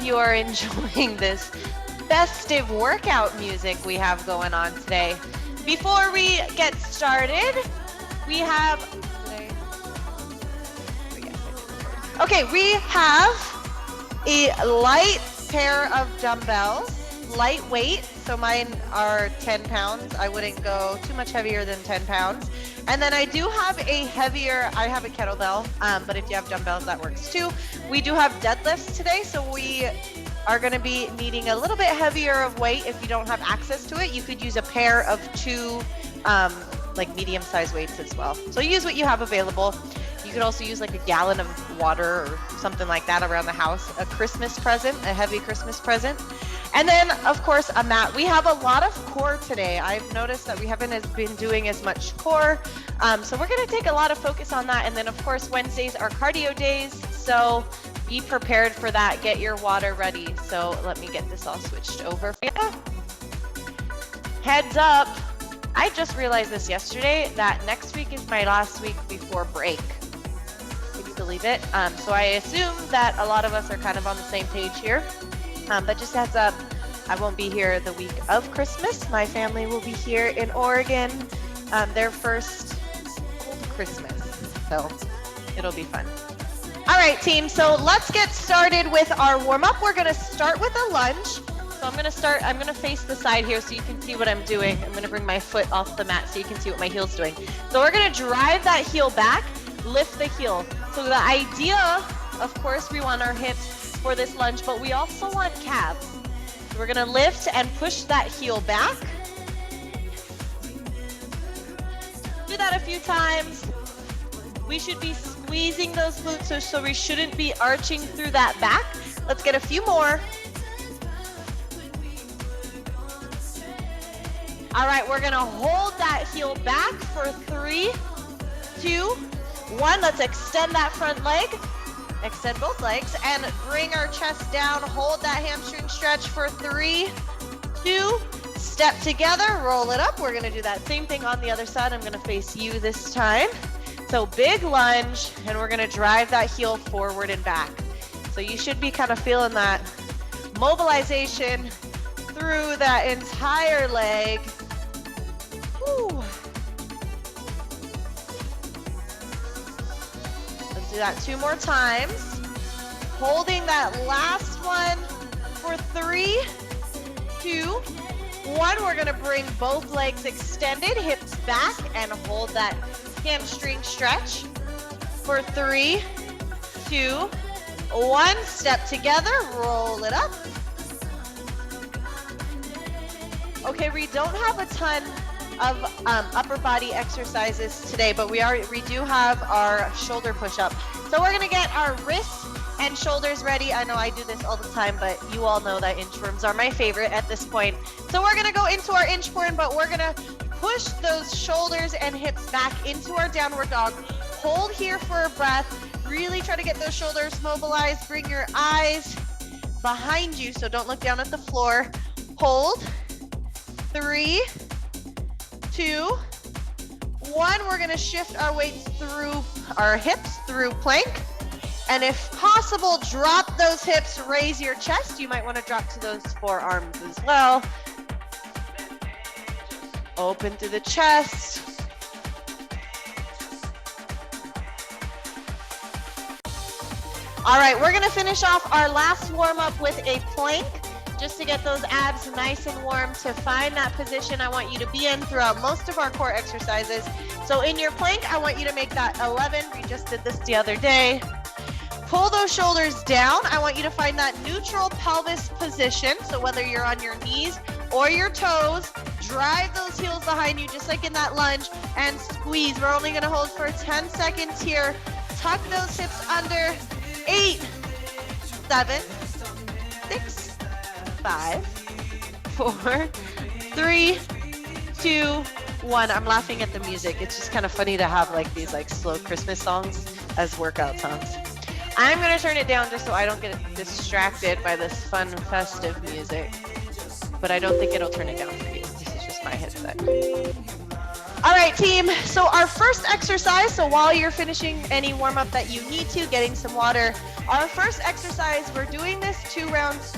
you are enjoying this festive workout music we have going on today. Before we get started, we have, we have a light pair of dumbbells, lightweight. So mine are 10 pounds. I wouldn't go too much heavier than 10 pounds. And then I do have a heavier, I have a kettlebell, but if you have dumbbells, that works too. We do have deadlifts today, so we are gonna be needing a little bit heavier of weight. If you don't have access to it, you could use a pair of two like medium-sized weights as well. So use what you have available. You could also use like a gallon of water or something like that around the house, a Christmas present, a heavy Christmas present. And then, of course, a mat. We have a lot of core today. I've noticed that we haven't been doing as much core. So we're going to take a lot of focus on that. And then, of course, Wednesdays are cardio days. So be prepared for that. Get your water ready. So let me get this all switched over for you. Heads up. I just realized this yesterday that next week is my last week before break. Can you believe it? So I assume that a lot of us are kind of on the same page here. But just heads up, I won't be here the week of Christmas. My family will be here in Oregon, their first Christmas. So it'll be fun. All right, team. So let's get started with our warm-up. We're going to start with a lunge. So I'm going to face the side here so you can see what I'm doing. I'm going to bring my foot off the mat so you can see what my heel's doing. So we're going to drive that heel back, lift the heel. So the idea, of course, we want our hips for this lunge, but we also want calves. So we're gonna lift and push that heel back. Do that a few times. We should be squeezing those glutes, so we shouldn't be arching through that back. Let's get a few more. All right, we're gonna hold that heel back for 3, 2, 1. Let's extend that front leg. Extend both legs and bring our chest down. Hold that hamstring stretch for 3, 2, step together, roll it up. We're gonna do that same thing on the other side. I'm gonna face you this time. So big lunge, and we're gonna drive that heel forward and back. So you should be kind of feeling that mobilization through that entire leg. Whew. Do that 2 more times. Holding that last one for 3, 2, 1. We're going to bring both legs extended, hips back, and hold that hamstring stretch for 3, 2, 1. Step together, roll it up. Okay, we don't have a ton of upper body exercises today, but we do have our shoulder push-up. So we're gonna get our wrists and shoulders ready. I know I do this all the time, but you all know that inchworms are my favorite at this point. So we're gonna go into our inchworm, but we're gonna push those shoulders and hips back into our downward dog. Hold here for a breath. Really try to get those shoulders mobilized. Bring your eyes behind you, so don't look down at the floor. Hold. 3, 2, 1. We're gonna shift our weights through our hips, through plank. And if possible, drop those hips, raise your chest. You might wanna drop to those forearms as well. Open through the chest. All right, we're gonna finish off our last warm-up with a plank. Just to get those abs nice and warm. To find that position I want you to be in throughout most of our core exercises. So in your plank, I want you to make that 11. We just did this the other day. Pull those shoulders down. I want you to find that neutral pelvis position. So whether you're on your knees or your toes, drive those heels behind you just like in that lunge and squeeze. We're only gonna hold for 10 seconds here. Tuck those hips under. 8, 7, 6, 5, 4, 3, 2, 1. I'm laughing at the music. It's just kind of funny to have like these like slow Christmas songs as workout songs. I'm gonna turn it down just so I don't get distracted by this fun festive music, but I don't think it'll turn it down for you. This is just my headset. All right, team. So our first exercise, so while you're finishing any warm-up that you need to, getting some water, our first exercise, we're doing this 2 rounds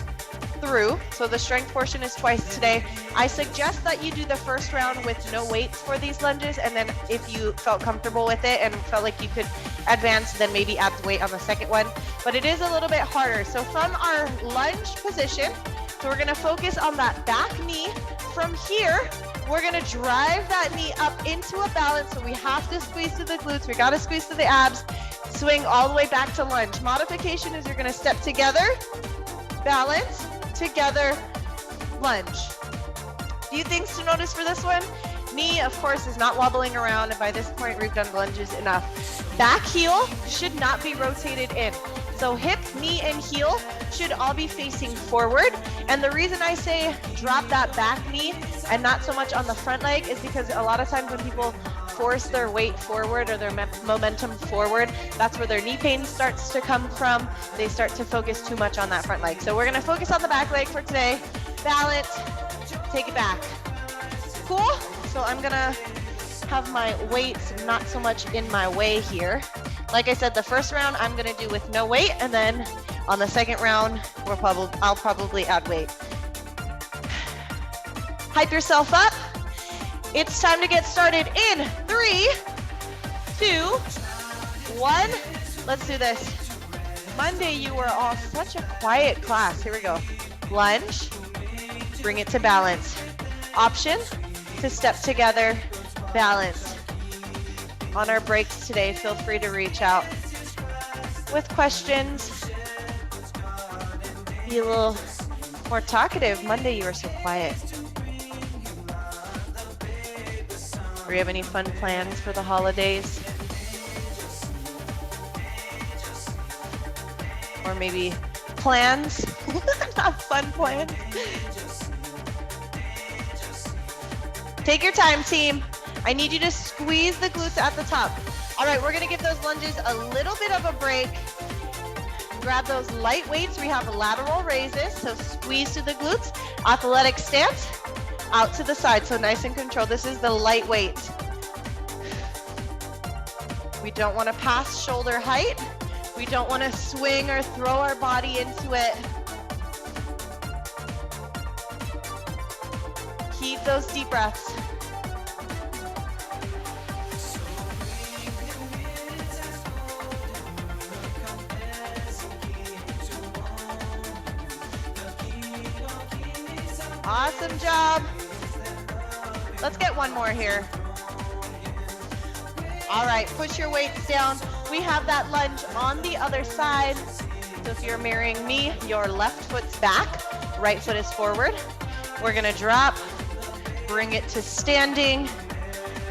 through. So the strength portion is twice today. I suggest that you do the first round with no weights for these lunges, and then if you felt comfortable with it and felt like you could advance, then maybe add the weight on the second one. But it is a little bit harder. So from our lunge position, so we're gonna focus on that back knee. From here, we're gonna drive that knee up into a balance. So we have to squeeze through the glutes. We gotta squeeze through the abs. Swing all the way back to lunge. Modification is you're gonna step together, balance, together, lunge. Few things to notice for this one. Knee, of course, is not wobbling around. And by this point, we've done lunges enough. Back heel should not be rotated in. So hip, knee, and heel should all be facing forward. And the reason I say drop that back knee and not so much on the front leg is because a lot of times when people force their weight forward or their momentum forward, that's where their knee pain starts to come from. They start to focus too much on that front leg. So we're gonna focus on the back leg for today. Balance, take it back. Cool? So I'm gonna have my weights not so much in my way here. Like I said, the first round I'm gonna do with no weight, and then on the second round, I'll probably add weight. Hype yourself up. It's time to get started in 3, 2, 1. Let's do this. Monday, you were all such a quiet class. Here we go. Lunge, bring it to balance. Option to step together, balance. On our breaks today, feel free to reach out with questions. Be a little more talkative. Monday, you were so quiet. Do you have any fun plans for the holidays? Or maybe plans, not fun plans. Take your time, team. I need you to squeeze the glutes at the top. All right, we're gonna give those lunges a little bit of a break. Grab those light weights. We have lateral raises, so squeeze to the glutes. Athletic stance, out to the side, so nice and controlled. This is the light weight. We don't wanna pass shoulder height. We don't wanna swing or throw our body into it. Keep those deep breaths. Awesome job. Let's get one more here. All right, push your weights down. We have that lunge on the other side. So if you're mirroring me, your left foot's back, right foot is forward. We're gonna drop, bring it to standing,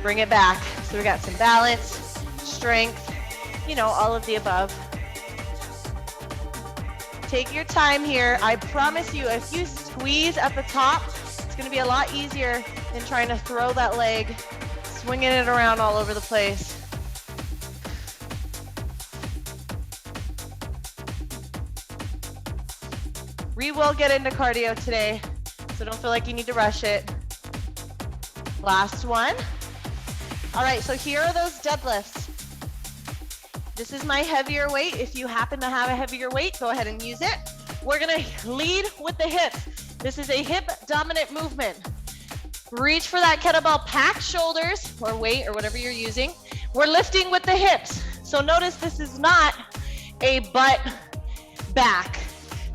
bring it back. So we got some balance, strength, all of the above. Take your time here. I promise you, if you squeeze at the top, it's gonna be a lot easier than trying to throw that leg, swinging it around all over the place. We will get into cardio today, so don't feel like you need to rush it. Last one. All right, so here are those deadlifts. This is my heavier weight. If you happen to have a heavier weight, go ahead and use it. We're gonna lead with the hips. This is a hip dominant movement. Reach for that kettlebell, pack shoulders or weight or whatever you're using. We're lifting with the hips. So notice this is not a butt back.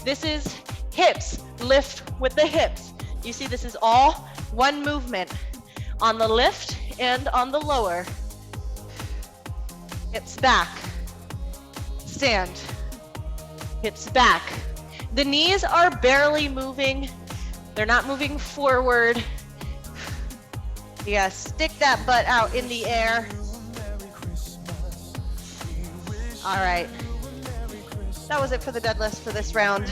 This is hips, lift with the hips. You see, this is all one movement on the lift and on the lower. Hips back, stand, hips back. The knees are barely moving. They're not moving forward. You gotta stick that butt out in the air. All right. That was it for the deadlifts for this round.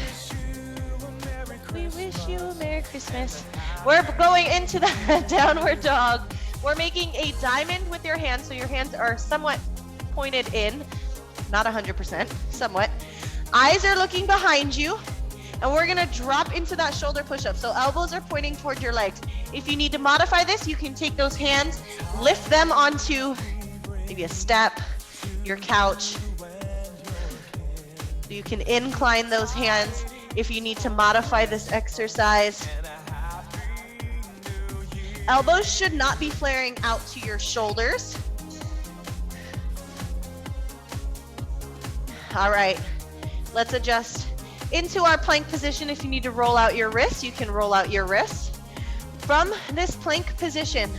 We wish you a Merry Christmas. We're going into the downward dog. We're making a diamond with your hands, so your hands are somewhat pointed in, not 100%, somewhat. Eyes are looking behind you. And we're gonna drop into that shoulder push-up. So elbows are pointing toward your legs. If you need to modify this, you can take those hands, lift them onto maybe a step, your couch. You can incline those hands if you need to modify this exercise. Elbows should not be flaring out to your shoulders. All right, let's adjust into our plank position. If you need to roll out your wrists, you can roll out your wrists. From this plank position,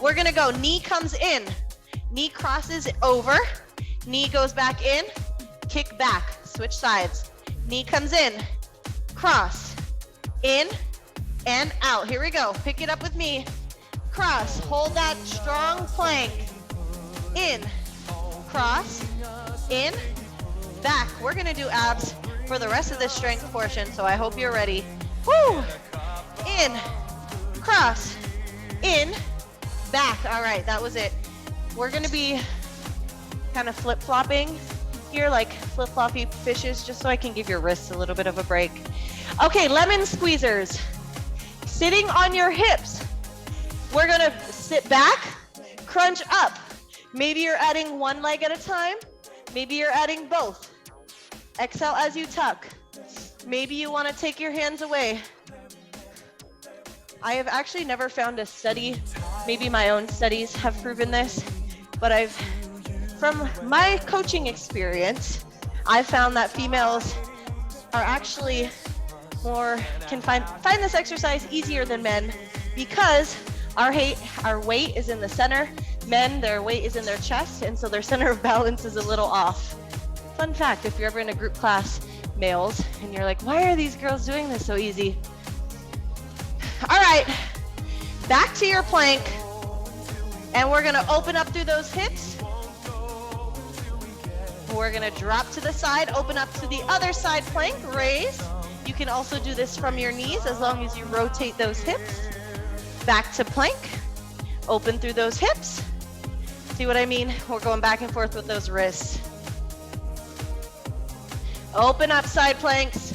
we're gonna go knee comes in, knee crosses over, knee goes back in, kick back, switch sides. Knee comes in, cross, in, and out. Here we go, pick it up with me. Cross, hold that strong plank. In, cross, in, back. We're gonna do abs for the rest of this strength portion, so I hope you're ready. Woo! In, cross, in, back. All right, that was it. We're gonna be kind of flip-flopping here, like flip-floppy fishes, just so I can give your wrists a little bit of a break. Okay, lemon squeezers. Sitting on your hips. We're gonna sit back, crunch up. Maybe you're adding one leg at a time. Maybe you're adding both. Exhale as you tuck. Maybe you want to take your hands away. I have actually never found a study, maybe my own studies have proven this, but from my coaching experience, I've found that females are actually can find this exercise easier than men because our weight is in the center. Men, their weight is in their chest, and so their center of balance is a little off. Fun fact, if you're ever in a group class, males, and you're like, why are these girls doing this so easy? All right, back to your plank, and we're gonna open up through those hips. We're gonna drop to the side, open up to the other side plank, raise. You can also do this from your knees as long as you rotate those hips. Back to plank, open through those hips. See what I mean? We're going back and forth with those wrists. Open up side planks.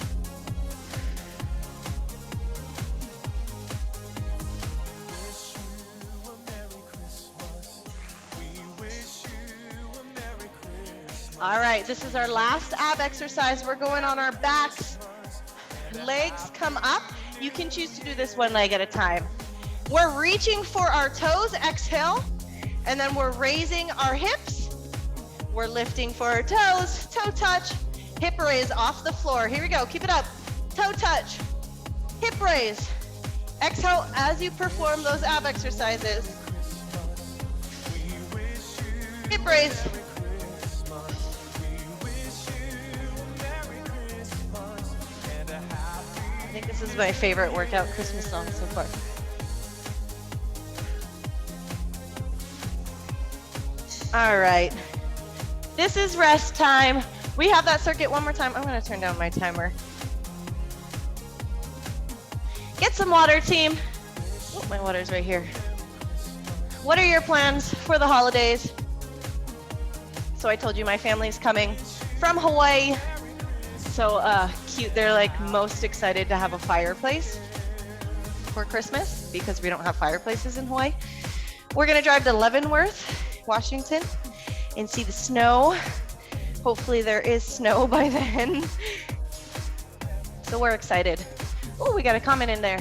All right, this is our last ab exercise. We're going on our backs. Legs come up. You can choose to do this one leg at a time. We're reaching for our toes, exhale, and then we're raising our hips. We're lifting for our toes, toe touch, hip raise off the floor. Here we go, keep it up. Toe touch, hip raise. Exhale as you perform those ab exercises. Hip raise. I think this is my favorite workout Christmas song so far. All right, this is rest time. We have that circuit one more time. I'm gonna turn down my timer. Get some water, team. Oh, my water's right here. What are your plans for the holidays? So I told you my family's coming from Hawaii. So cute, they're like most excited to have a fireplace for Christmas because we don't have fireplaces in Hawaii. We're gonna drive to Leavenworth, Washington, and see the snow. Hopefully there is snow by then. So we're excited. Oh, we got a comment in there.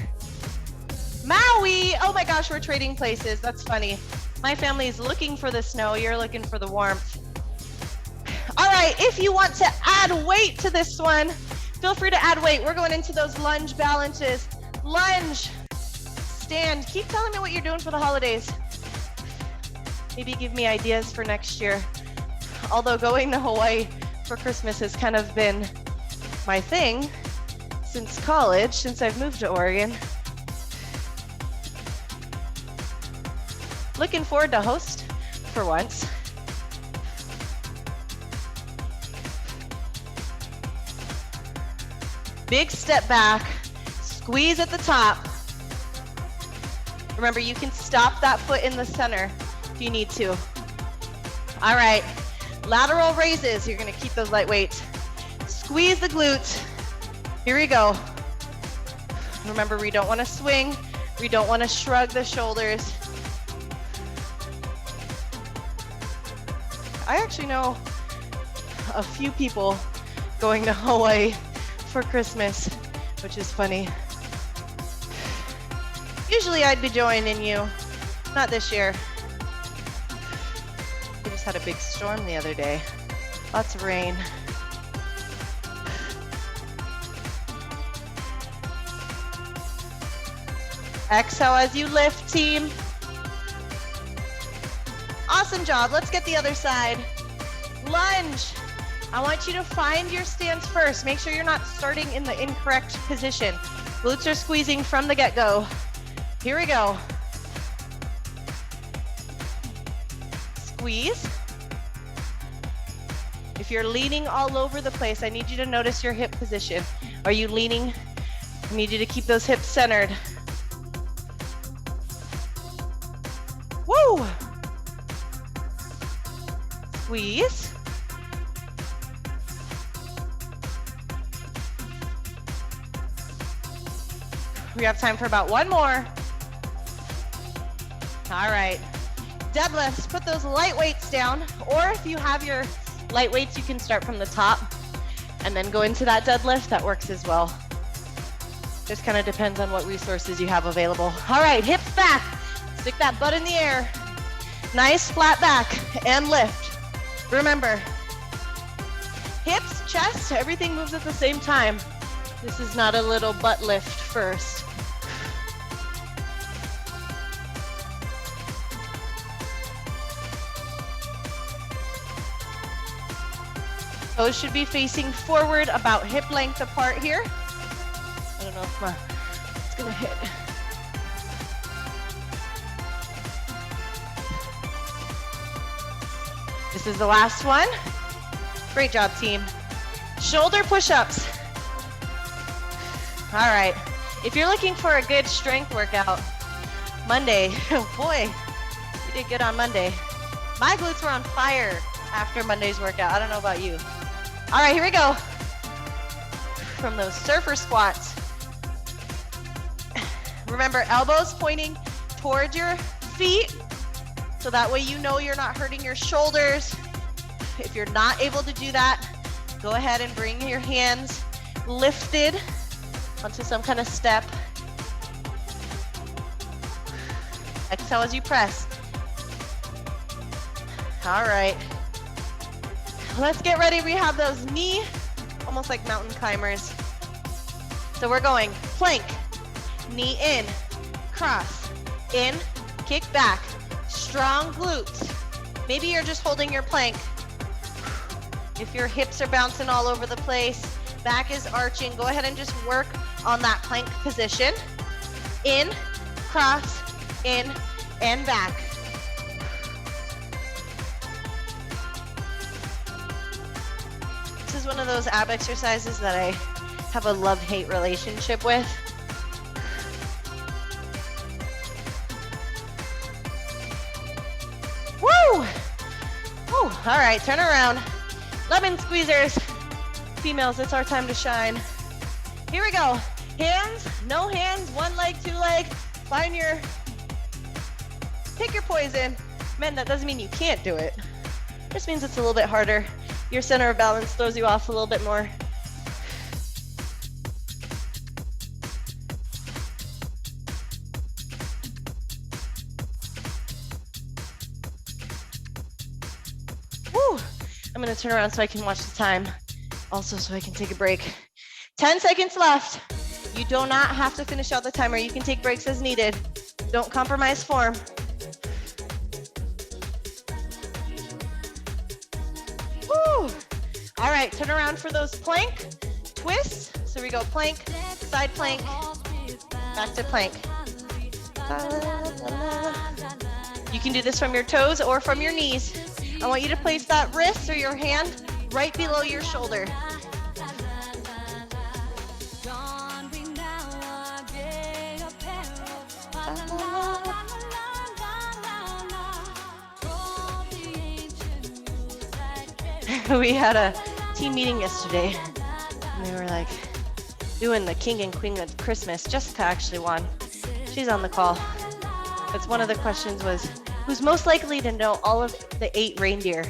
Maui, oh my gosh, we're trading places. That's funny. My family's looking for the snow, you're looking for the warmth. All right, if you want to add weight to this one, feel free to add weight. We're going into those lunge balances. Lunge, stand. Keep telling me what you're doing for the holidays. Maybe give me ideas for next year. Although going to Hawaii for Christmas has kind of been my thing since college, since I've moved to Oregon. Looking forward to host for once. Big step back, squeeze at the top. Remember, you can stop that foot in the center if you need to. All right, lateral raises. You're gonna keep those light weights. Squeeze the glutes. Here we go. Remember, we don't want to swing. We don't want to shrug the shoulders. I actually know a few people going to Hawaii for Christmas, which is funny. Usually I'd be joining you. Not this year. We just had a big storm the other day. Lots of rain. Exhale as you lift, team. Awesome job. Let's get the other side. Lunge. I want you to find your stance first. Make sure you're not starting in the incorrect position. Glutes are squeezing from the get-go. Here we go. Squeeze. If you're leaning all over the place, I need you to notice your hip position. Are you leaning? I need you to keep those hips centered. Woo! Squeeze. We have time for about one more. All right. Deadlifts, put those light weights down, or if you have your light weights, you can start from the top and then go into that deadlift. That works as well. Just kind of depends on what resources you have available. All right, hips back. Stick that butt in the air. Nice flat back and lift. Remember, hips, chest, everything moves at the same time. This is not a little butt lift first. Toes should be facing forward, about hip length apart here. I don't know if it's gonna hit. This is the last one. Great job, team. Shoulder push-ups. All right, if you're looking for a good strength workout, Monday, boy, you did good on Monday. My glutes were on fire after Monday's workout. I don't know about you. All right, here we go. From those surfer squats. Remember, elbows pointing towards your feet, so that way you know you're not hurting your shoulders. If you're not able to do that, go ahead and bring your hands lifted onto some kind of step. Exhale as you press. All right. Let's get ready. We have those knee, almost like mountain climbers. So we're going plank, knee in, cross, in, kick back, strong glutes. Maybe you're just holding your plank. If your hips are bouncing all over the place, back is arching, go ahead and just work on that plank position. In, cross, in, and back. This is one of those ab exercises that I have a love-hate relationship with. Woo! Woo! All right, turn around. Lemon squeezers. Females, it's our time to shine. Here we go. Hands, no hands, one leg, two leg. Find your, pick your poison. Men, that doesn't mean you can't do it. Just means it's a little bit harder. Your center of balance throws you off a little bit more. Woo! I'm gonna turn around so I can watch the time. Also so I can take a break. 10 seconds left. You do not have to finish out the timer. You can take breaks as needed. Don't compromise form. Woo! All right, turn around for those plank twists. So we go plank, side plank, back to plank. You can do this from your toes or from your knees. I want you to place that wrist or your hand right below your shoulder. We had a team meeting yesterday, and they were like, doing the king and queen of Christmas. Jessica actually won. She's on the call. That's one of the questions was, who's most likely to know all of the 8 reindeer?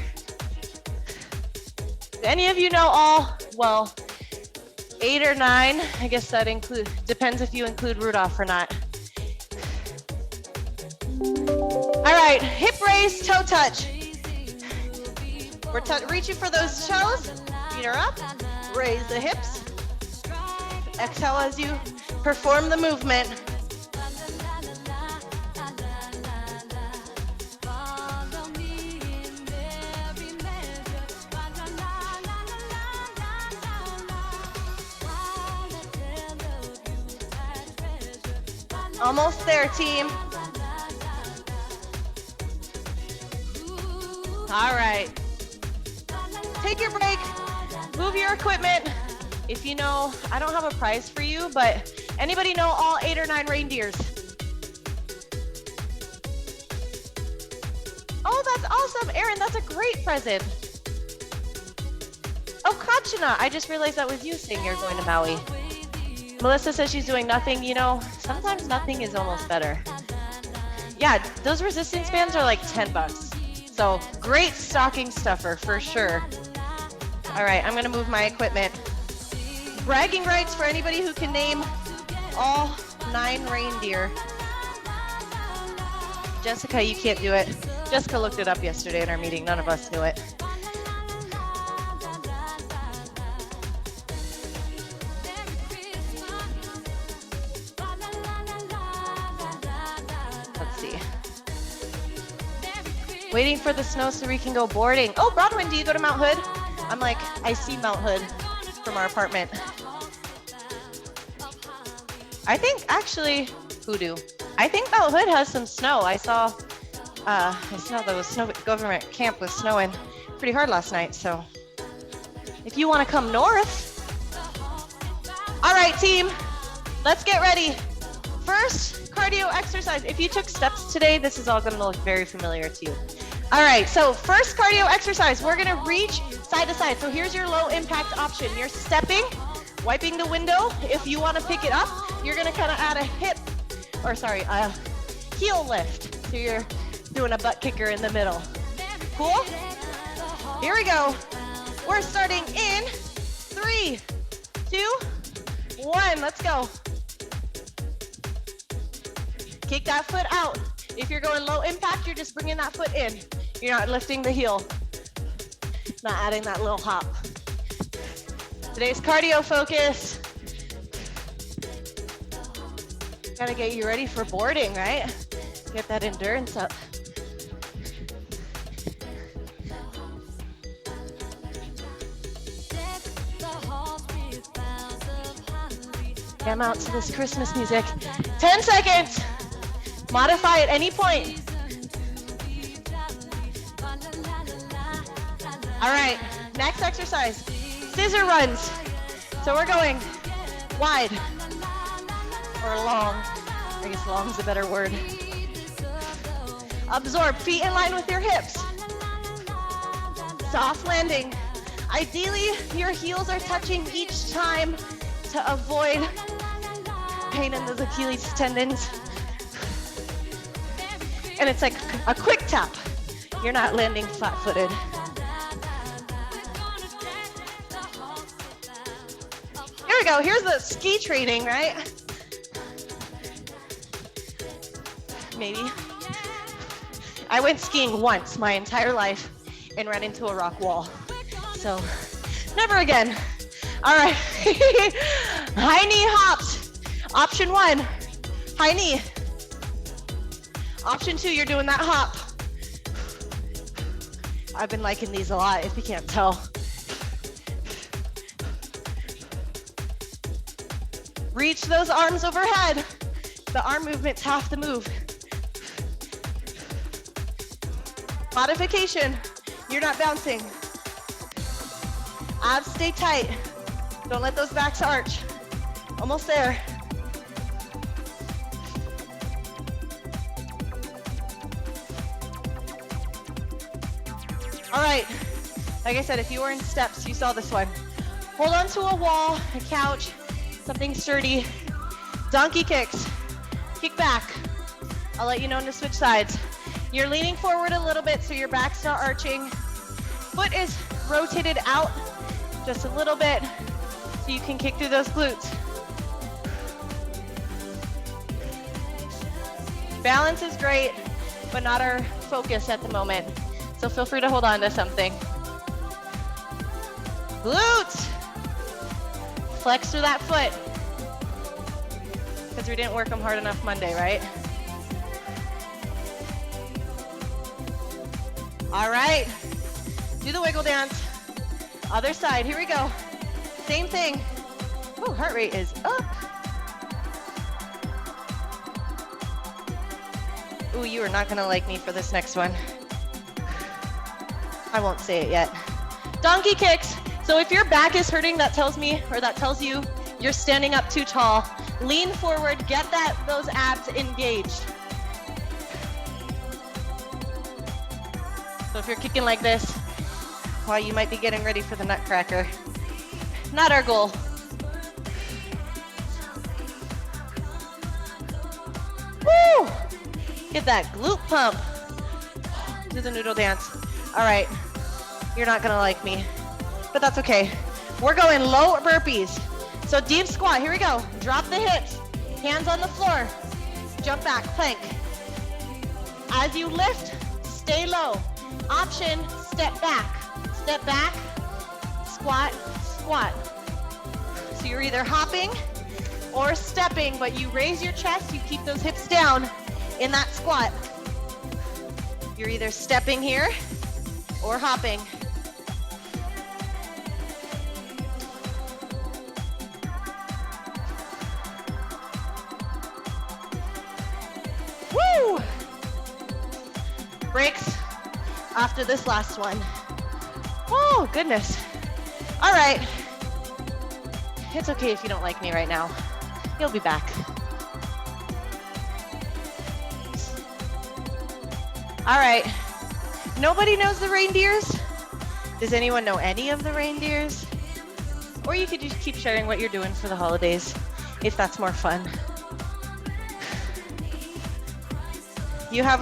Do any of you know all? Well, 8 or 9. I guess that depends if you include Rudolph or not. All right, hip raise, toe touch. We're reaching for those toes. Feet are up. Raise the hips. Exhale as you perform the movement. Almost there, team. All right. Take your break. Move your equipment. If you know, I don't have a prize for you, but anybody know all 8 or 9 reindeers? Oh, that's awesome. Erin, that's a great present. Oh, Kachina, I just realized that was you saying you're going to Maui. Melissa says she's doing nothing. You know, sometimes nothing is almost better. Yeah, those resistance bands are like 10 bucks. So great stocking stuffer for sure. All right, I'm gonna move my equipment. Bragging rights for anybody who can name all 9 reindeer. Jessica, you can't do it. Jessica looked it up yesterday in our meeting. None of us knew it. Let's see. Waiting for the snow so we can go boarding. Oh, Bronwyn, do you go to Mount Hood? I'm like, I see Mount Hood from our apartment. I think actually, Hoodoo. I think Mount Hood has some snow. I saw there was snow. Government camp was snowing pretty hard last night. So, if you want to come north, all right, team, let's get ready. First cardio exercise. If you took steps today, this is all going to look very familiar to you. All right, so first cardio exercise. We're going to reach side to side. So here's your low impact option. You're stepping, wiping the window. If you want to pick it up, you're going to kind of add a heel lift. So you're doing a butt kicker in the middle. Cool? Here we go. We're starting in 3, 2, 1. Let's go. Kick that foot out. If you're going low impact, you're just bringing that foot in. You're not lifting the heel. Not adding that little hop. Today's cardio focus. Gotta get you ready for boarding, right? Get that endurance up. Come out to this Christmas music. 10 seconds. Modify at any point. All right, next exercise, scissor runs. So we're going wide or long. I guess long is a better word. Absorb, feet in line with your hips. Soft landing. Ideally, your heels are touching each time to avoid pain in those Achilles tendons. And it's like a quick tap. You're not landing flat-footed. Here we go. Here's the ski training, right? Maybe. I went skiing once my entire life and ran into a rock wall. So, never again. All right. High knee hops. Option 1, high knee. Option 2, you're doing that hop. I've been liking these a lot, if you can't tell. Reach those arms overhead. The arm movement's half the move. Modification, you're not bouncing. Abs stay tight. Don't let those backs arch. Almost there. All right, like I said, if you were in steps, you saw this one. Hold on to a wall, a couch, Something sturdy. Donkey kicks. Kick back. I'll let you know when to switch sides. You're leaning forward a little bit so your back's not arching. Foot is rotated out just a little bit so you can kick through those glutes. Balance is great, but not our focus at the moment. So feel free to hold on to something. Glutes. Flex through that foot. Because we didn't work them hard enough Monday, right? All right. Do the wiggle dance. Other side, here we go. Same thing. Oh, heart rate is up. Ooh, you are not gonna like me for this next one. I won't say it yet. Donkey kicks. So if your back is hurting, that tells me, or that tells you you're standing up too tall. Lean forward, get those abs engaged. So if you're kicking like this, well, you might be getting ready for the nutcracker. Not our goal. Woo! Get that glute pump. Do the noodle dance. All right, you're not gonna like me, but that's okay. We're going low burpees. So deep squat, here we go. Drop the hips, hands on the floor. Jump back, plank. As you lift, stay low. Option, step back, squat, squat. So you're either hopping or stepping, but you raise your chest, you keep those hips down in that squat. You're either stepping here or hopping. Woo! Breaks after this last one. Oh, goodness. All right. It's okay if you don't like me right now. You'll be back. All right. Nobody knows the reindeers? Does anyone know any of the reindeers? Or you could just keep sharing what you're doing for the holidays, if that's more fun. You have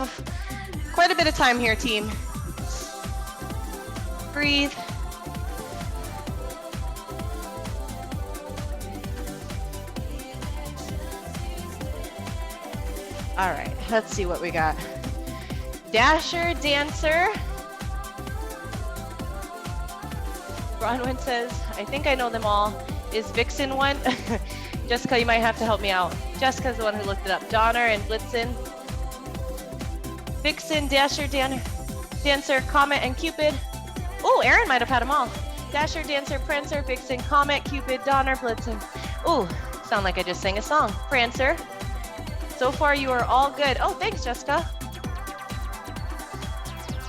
quite a bit of time here, team. Breathe. All right, let's see what we got. Dasher, dancer. Bronwyn says, I think I know them all. Is Vixen one? Jessica, you might have to help me out. Jessica's the one who looked it up. Donner and Blitzen. Vixen, Dasher, Dancer, Comet, and Cupid. Oh, Aaron might have had them all. Dasher, Dancer, Prancer, Vixen, Comet, Cupid, Donner, Blitzen. Ooh, sound like I just sang a song. Prancer. So far, you are all good. Oh, thanks, Jessica.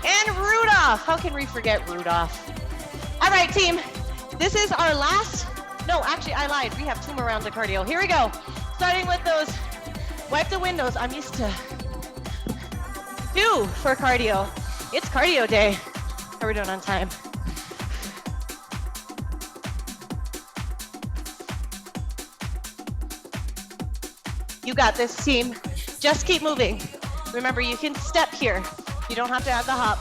And Rudolph. How can we forget Rudolph? All right, team. This is our last. No, actually, I lied. We have 2 more rounds of cardio. Here we go. Starting with those. Wipe the windows. I'm used to 2 for cardio. It's cardio day. How are we doing on time? You got this, team. Just keep moving. Remember, you can step here. You don't have to have the hop.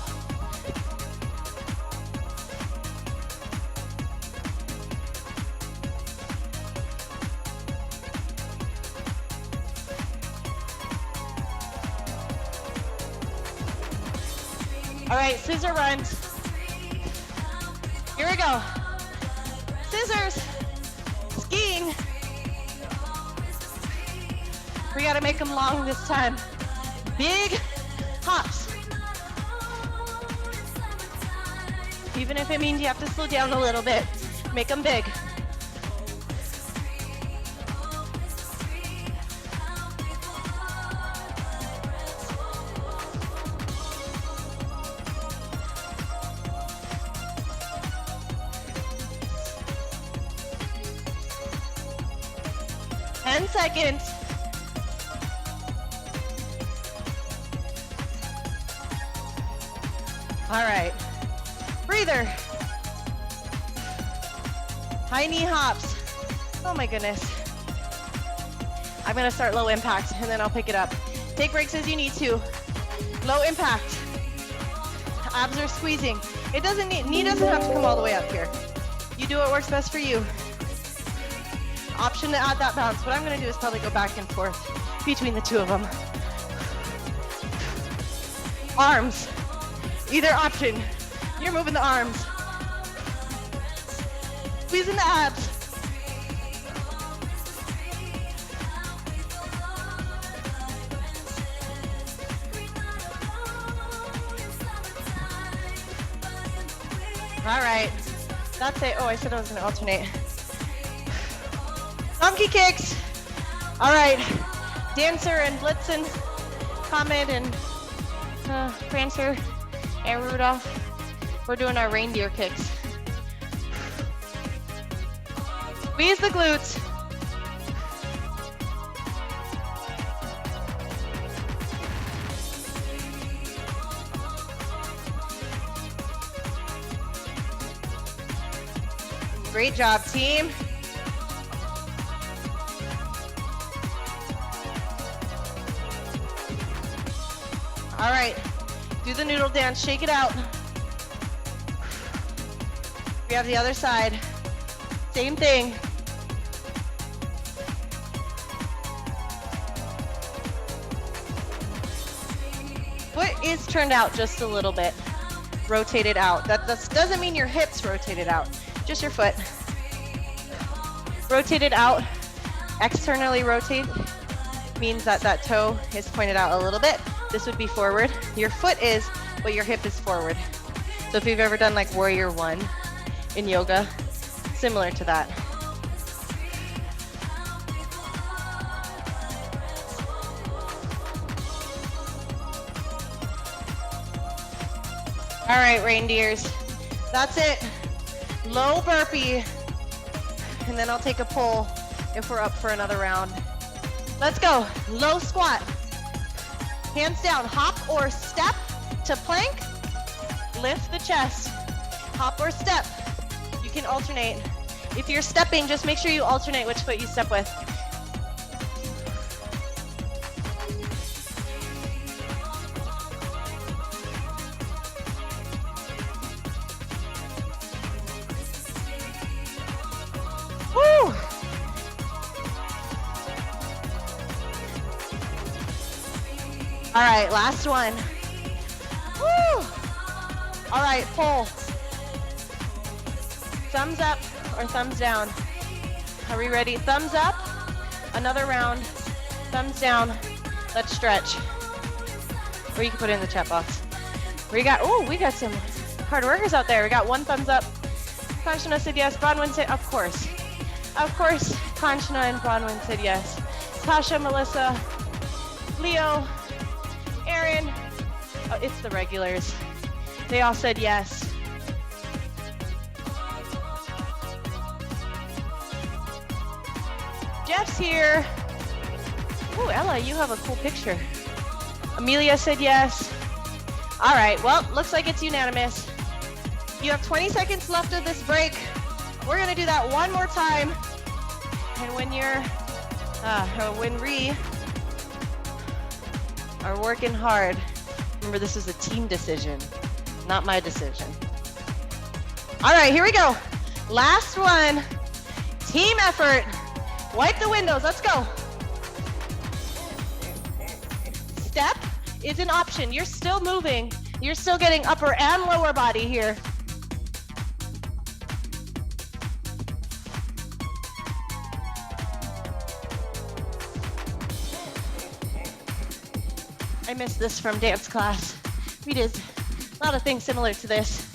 All right, scissor runs. Here we go. Scissors, skiing. We gotta make them long this time. Big hops. Even if it means you have to slow down a little bit, make them big. Seconds. All right, breather. High knee hops. Oh my goodness. I'm gonna start low impact and then I'll pick it up. Take breaks as you need to. Low impact. Abs are squeezing. It doesn't need, knee doesn't have to come all the way up here. You do what works best for you. Option to add that bounce. What I'm gonna do is probably go back and forth between the two of them. Arms, either option. You're moving the arms. Squeezing the abs. All right, that's it. Oh, I said I was gonna alternate. Donkey kicks. All right, Dancer and Blitzen, Comet and Prancer and Rudolph. We're doing our reindeer kicks. Squeeze the glutes. Great job, team. All right, do the noodle dance, shake it out. We have the other side, same thing. Foot is turned out just a little bit, rotated out. That doesn't mean your hips rotated out, just your foot. Rotated out, externally rotate means that that toe is pointed out a little bit. This would be forward. Your foot is, but your hip is forward. So if you've ever done like Warrior One in yoga, similar to that. All right, reindeers, that's it. Low burpee, and then I'll take a pull if we're up for another round. Let's go, low squat. Hands down, hop or step to plank. Lift the chest, hop or step. You can alternate. If you're stepping, just make sure you alternate which foot you step with. Woo! All right, last one. Woo! All right, pull. Thumbs up or thumbs down. Are we ready? Thumbs up. Another round. Thumbs down. Let's stretch. Or you can put it in the chat box. We got some hard workers out there. We got one thumbs up. Kanchana said yes. Bronwyn said, of course. Of course, Kanchana and Bronwyn said yes. Tasha, Melissa, Leo, Aaron. Oh, it's the regulars. They all said yes. Jeff's here. Ooh, Ella, you have a cool picture. Amelia said yes. All right, well, looks like it's unanimous. You have 20 seconds left of this break. We're gonna do that one more time. And when we are working hard, remember this is a team decision, not my decision. All right, here we go. Last one, team effort. Wipe the windows, let's go. Step is an option. You're still moving. You're still getting upper and lower body here. I missed this from dance class. We did a lot of things similar to this.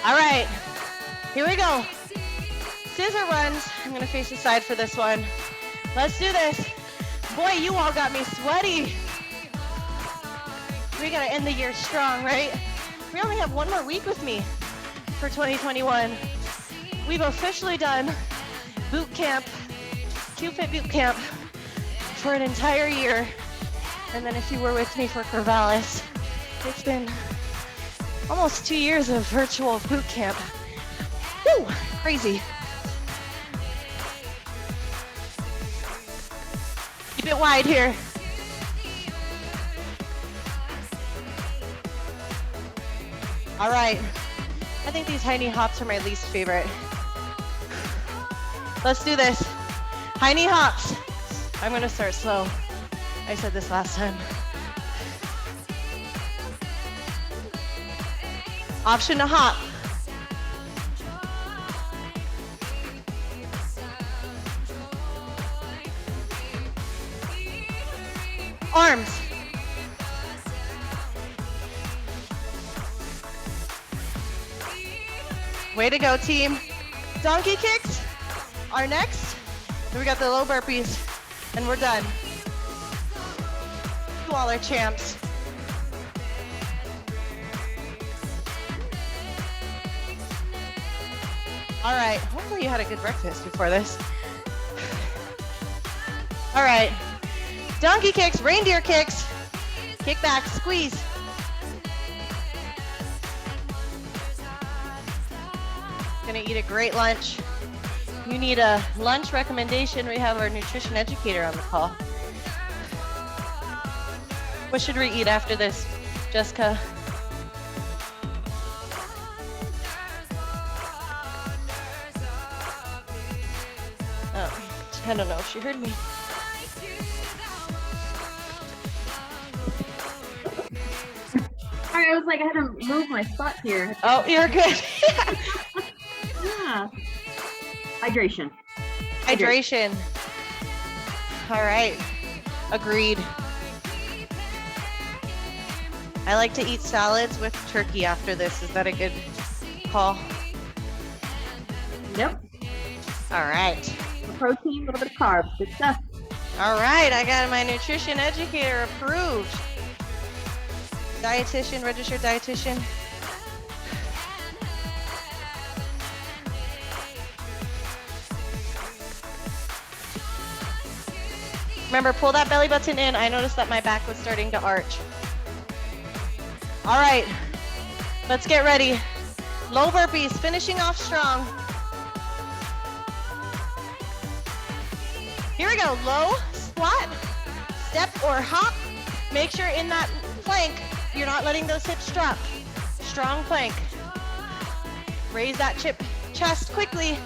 All right, here we go. Scissor runs. I'm gonna face the side for this one. Let's do this. Boy, you all got me sweaty. We gotta end the year strong, right? We only have one more week with me for 2021. We've officially done boot camp, Q-Fit boot camp for an entire year. And then if you were with me for Corvallis, it's been almost 2 years of virtual boot camp. Woo, crazy. Keep it wide here. All right, I think these high knee hops are my least favorite. Let's do this. High knee hops. I'm gonna start slow. I said this last time. Option to hop. Arms. Way to go, team. Donkey kicks are next. Then we got the low burpees, and we're done. You all are champs. All right, hopefully you had a good breakfast before this. All right, donkey kicks, reindeer kicks, kick back, squeeze. Gonna eat a great lunch. You need a lunch recommendation, we have our nutrition educator on the call. What should we eat after this, Jessica? Oh, I don't know if she heard me. Sorry, I was like, I had to move my spot here. Oh, you're good. Yeah. Hydration. Hydration. All right. Agreed. I like to eat salads with turkey after this. Is that a good call? Yep. All right. Protein, a little bit of carbs. Good stuff. All right. I got my nutrition educator approved. Dietitian, registered dietitian. Remember, pull that belly button in. I noticed that my back was starting to arch. All right, let's get ready. Low burpees, finishing off strong. Here we go, low squat, step or hop. Make sure in that plank, you're not letting those hips drop. Strong plank. Raise that chest quickly.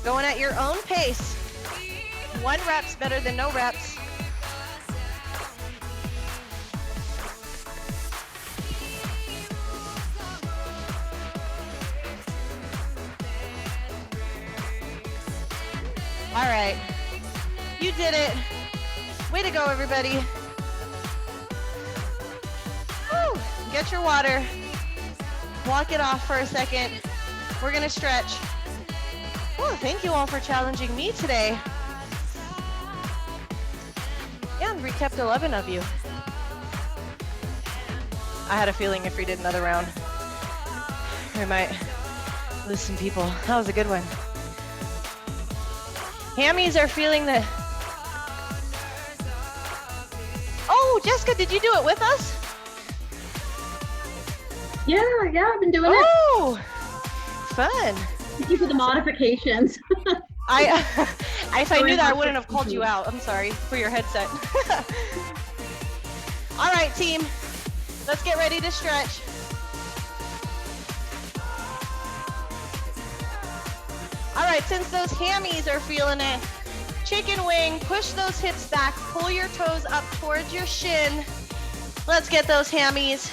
Going at your own pace. 1 rep's better than no reps. All right, you did it. Way to go, everybody. Woo. Get your water. Walk it off for a second. We're gonna stretch. Oh, thank you all for challenging me today. And we kept 11 of you. I had a feeling if we did another round, we might lose some people. That was a good one. Hammies are feeling the... Oh, Jessica, did you do it with us? Yeah, I've been doing it. Oh, fun. Thank you for the modifications. If I knew that, I wouldn't have called you out. I'm sorry for your headset. All right, team. Let's get ready to stretch. All right, since those hammies are feeling it, chicken wing, push those hips back, pull your toes up towards your shin. Let's get those hammies.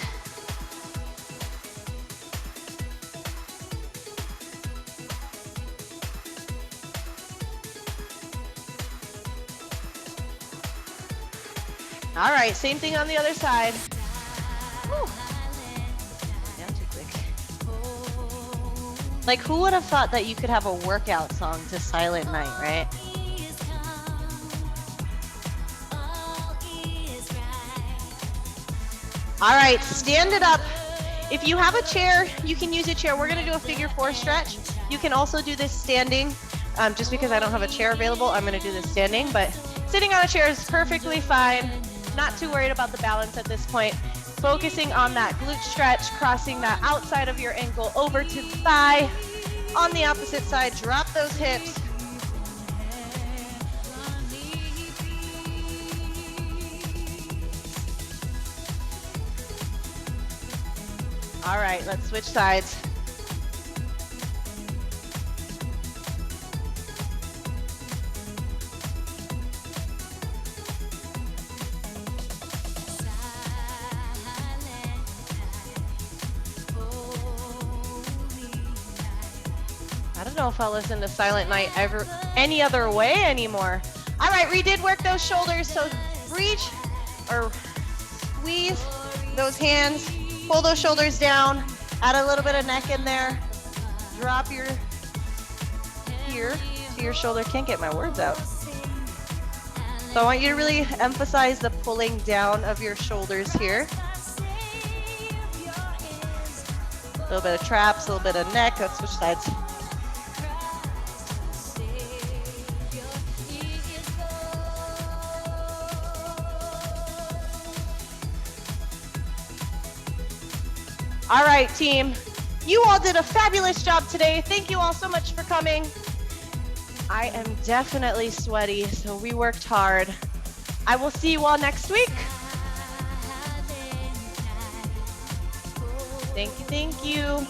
All right, same thing on the other side. Woo. Yeah, too quick. Like, who would have thought that you could have a workout song to Silent Night, right? All right, stand it up. If you have a chair, you can use a chair. We're gonna do a figure 4 stretch. You can also do this standing. Just because I don't have a chair available, I'm gonna do this standing, but sitting on a chair is perfectly fine. Not too worried about the balance at this point. Focusing on that glute stretch, crossing that outside of your ankle over to the thigh. On the opposite side, drop those hips. All right, let's switch sides. I don't know if I'll listen to Silent Night ever any other way anymore. All right, we did work those shoulders, so reach or squeeze those hands, pull those shoulders down, add a little bit of neck in there, drop your ear to your shoulder. Can't get my words out. So I want you to really emphasize the pulling down of your shoulders here. A little bit of traps, a little bit of neck. Let's switch sides. All right, team. You all did a fabulous job today. Thank you all so much for coming. I am definitely sweaty, so we worked hard. I will see you all next week. Thank you, thank you.